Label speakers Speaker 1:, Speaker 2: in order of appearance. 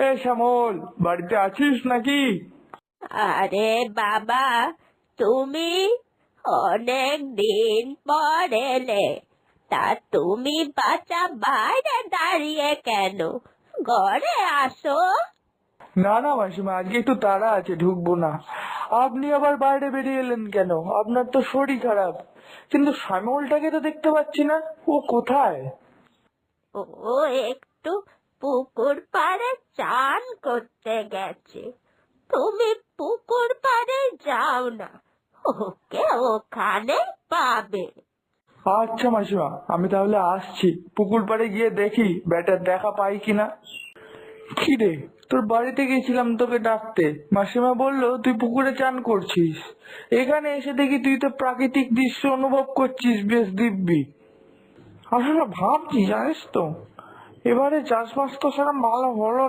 Speaker 1: এ শ্যামল, বাড়িতে আছিস নাকি?
Speaker 2: আরে বাবা, তুমি অনেক দিন পর এলে। তা তুমি বাচ্চা বাইরে দাঁড়িয়ে কেন? ঘরে আসো।
Speaker 1: না না মাসিমা, আজকে একটু তাড়া আছে, ঢুকবো না। আপনি আবার বাইরে বেরিয়ে এলেন কেন? আপনার তো শরীর খারাপ। কিন্তু শ্যামলটাকে তো দেখতে পাচ্ছি না, ও কোথায়?
Speaker 2: ও একটু পুকুর পাড়ে চান করতে গেছে। তুমি পুকুর পাড়ে যাও না, ওকে ওখানে পাবে।
Speaker 1: আচ্ছা মাসিমা, আমি তাহলে আসছি। পুকুর পাড়ে গিয়ে দেখি ব্যাটার দেখা পাই কিনা। কি রে, তোর বাড়িতে গেছিলাম তোকে ডাকতে, মাসিমা বললো তুই পুকুরে চান করছিস। এখানে এসে দেখি তুই তো প্রাকৃতিক দৃশ্য অনুভব করছিস, বেশ দিব্যি। আসলে ভাবছি জানিস তো, এবারে চাষবাস তো সেরকম ভালো হলো না।